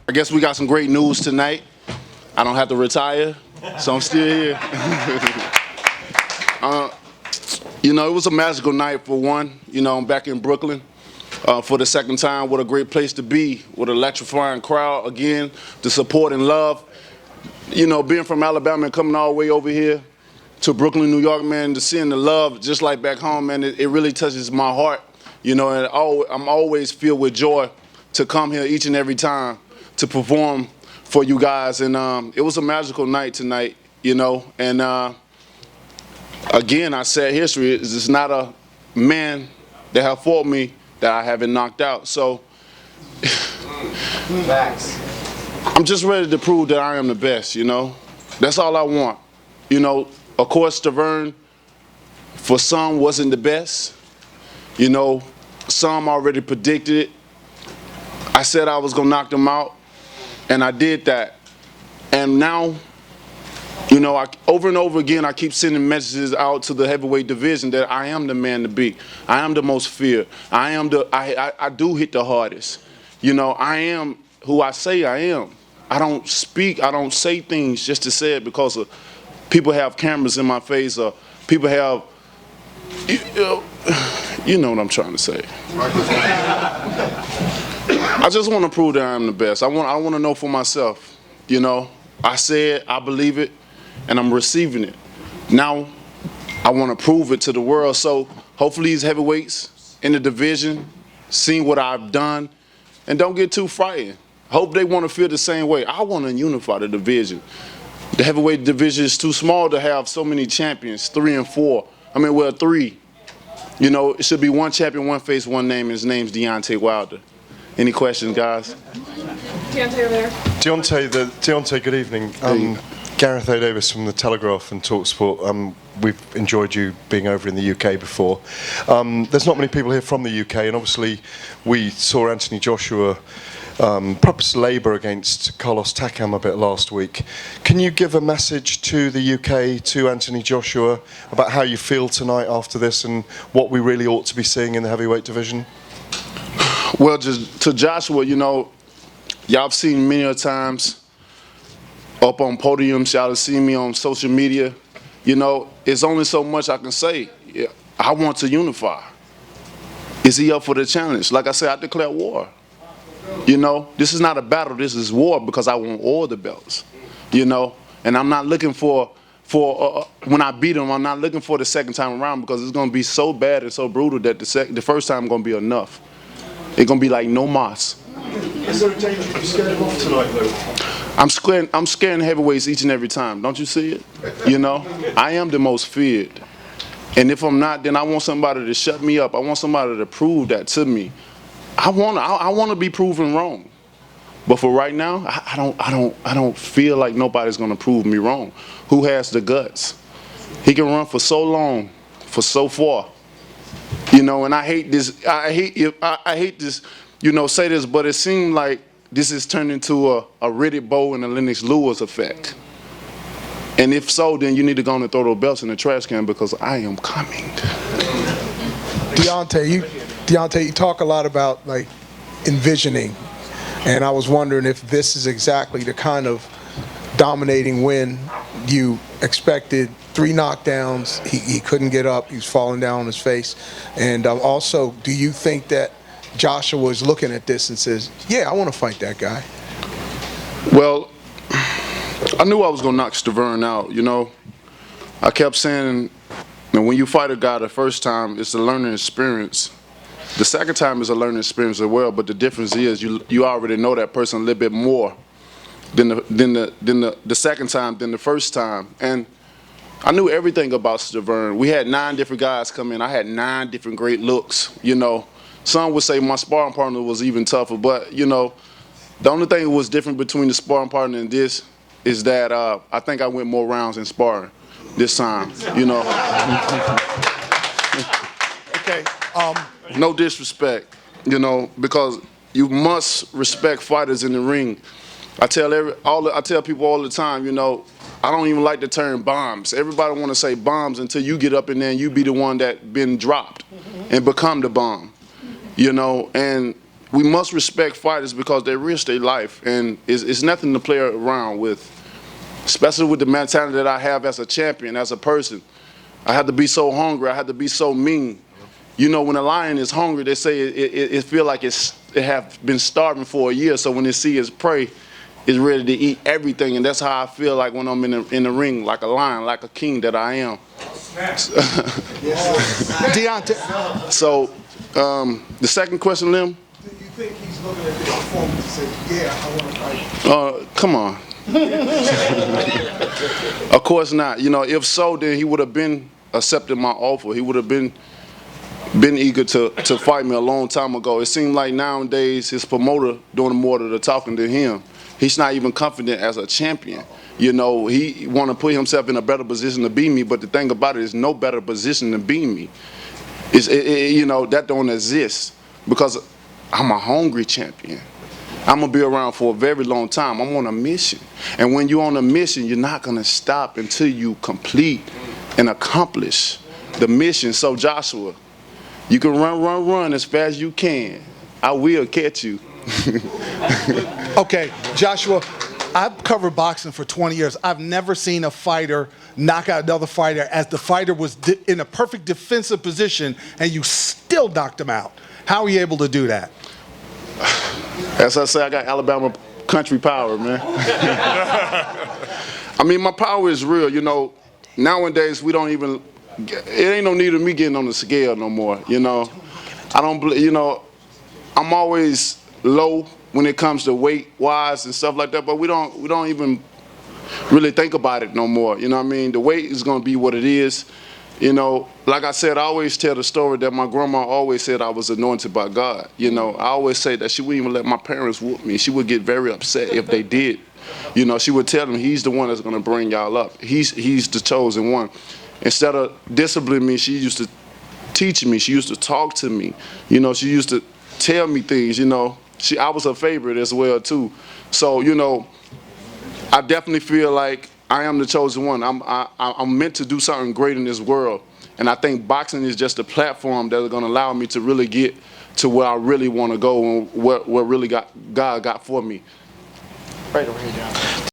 I guess we got some great news tonight. I don't have to retire, so I'm still here. It was a magical night for one. I'm back in Brooklyn for the second time. What a great place to be with an electrifying crowd again, the support and love. Being from Alabama and coming all the way over here to Brooklyn, New York, man, to seeing the love just like back home, man, it really touches my heart. And I'm always filled with joy to come here each and every time to perform for you guys. And it was a magical night tonight, And again, I said history. It's not a man that have fought me that I haven't knocked out. So I'm just ready to prove that I am the best, That's all I want. Of course, Stavern, for some, wasn't the best. Some already predicted it. I said I was going to knock them out, and I did that. And now, over and over again, I keep sending messages out to the heavyweight division that I am the man to beat. I am the most feared. I do hit the hardest. I am who I say I am. I don't say things just to say it because people have cameras in my face or people have, you know what I'm trying to say. I just want to prove that I'm the best. I want to know for myself. I say it, I believe it, and I'm receiving it. Now, I want to prove it to the world. So hopefully these heavyweights in the division see what I've done and don't get too frightened. Hope they want to feel the same way. I want to unify the division. The heavyweight division is too small to have so many champions, 3 and 4. Three. It should be one champion, one face, one name, and his name's Deontay Wilder. Any questions, guys? Deontay over there. Deontay, good evening. Gareth A. Davis from The Telegraph and TalkSport. We've enjoyed you being over in the UK before. There's not many people here from the UK, and obviously we saw Anthony Joshua perhaps labour against Carlos Takam a bit last week. Can you give a message to the UK, to Anthony Joshua, about how you feel tonight after this and what we really ought to be seeing in the heavyweight division? Well, just to Joshua, y'all have seen many a times up on podiums. Y'all have seen me on social media. It's only so much I can say. I want to unify. Is he up for the challenge? Like I said, I declare war. This is not a battle. This is war because I want all the belts. And I'm not looking for when I beat him, I'm not looking for the second time around because it's going to be so bad and so brutal that the first time going to be enough. It's going to be like no mas. Is there a danger you scared him off tonight, though? I'm scaring heavyweights each and every time. Don't you see it? I am the most feared. And if I'm not, then I want somebody to shut me up. I want somebody to prove that to me. I want to be proven wrong. But for right now, I don't feel like nobody's going to prove me wrong. Who has the guts? He can run for so long, for so far. And I hate this. I hate this. Say this, but it seemed like this is turned into a Riddick Bowe and a Lennox Lewis effect. And if so, then you need to go on and throw those belts in the trash can because I am coming. Deontay, you talk a lot about envisioning, and I was wondering if this is exactly the kind of dominating win you expected. 3 knockdowns, he couldn't get up, he was falling down on his face. And also, do you think that Joshua is looking at this and says, yeah, I want to fight that guy? Well, I knew I was going to knock Stavern out, I kept saying that when you fight a guy the first time, it's a learning experience. The second time is a learning experience as well, but the difference is you already know that person a little bit more than the second time than the first time. And I knew everything about Stavern. We had 9 different guys come in. I had 9 different great looks, Some would say my sparring partner was even tougher, but, the only thing that was different between the sparring partner and this is that I think I went more rounds in sparring this time, Okay. No disrespect, because you must respect fighters in the ring. I tell people all the time, I don't even like the term bombs. Everybody want to say bombs until you get up in there and you be the one that been dropped and become the bomb. And we must respect fighters because they risk their life, and it's nothing to play around with, especially with the mentality that I have as a champion, as a person. I had to be so hungry. I had to be so mean. You know, when a lion is hungry, they say it feel like it have been starving for a year. So when it see its prey, it's ready to eat everything, and that's how I feel like when I'm in the ring, like a lion, like a king that I am. Deontay. So the second question, Lim. Do you think he's looking at this performance and say, yeah, I want to fight? Come on. Of course not. You know, if so, then he would have been accepted my offer. He would have been eager to fight me a long time ago. It seems like nowadays his promoter doing more of the talking than him. He's not even confident as a champion. You know, he want to put himself in a better position to beat me, but the thing about it is no better position to beat me. You know, that don't exist because I'm a hungry champion. I'm going to be around for a very long time. I'm on a mission. And when you're on a mission, you're not going to stop until you complete and accomplish the mission. So, Joshua, you can run as fast as you can. I will catch you. Okay, Joshua, I've covered boxing for 20 years. I've never seen a fighter knock out another fighter as the fighter was in a perfect defensive position and you still knocked him out. How are you able to do that? As I say, I got Alabama country power, man. I mean, my power is real. You know, nowadays we don't even, it ain't no need of me getting on the scale no more, you know. I don't, you know, I'm always low when it comes to weight-wise and stuff like that, but we don't even really think about it no more, you know what I mean? The weight is going to be what it is. You know, like I said, I always tell the story that my grandma always said I was anointed by God. You know, I always say that she wouldn't even let my parents whoop me. She would get very upset if they did. You know, she would tell them, he's the one that's going to bring y'all up. He's the chosen one. Instead of disciplining me, she used to teach me. She used to talk to me. You know, she used to tell me things, you know. I was her favorite as well, too. So, you know, I definitely feel like I am the chosen one. I'm meant to do something great in this world. And I think boxing is just a platform that's going to allow me to really get to where I really want to go and what really God got for me. Right over here, John.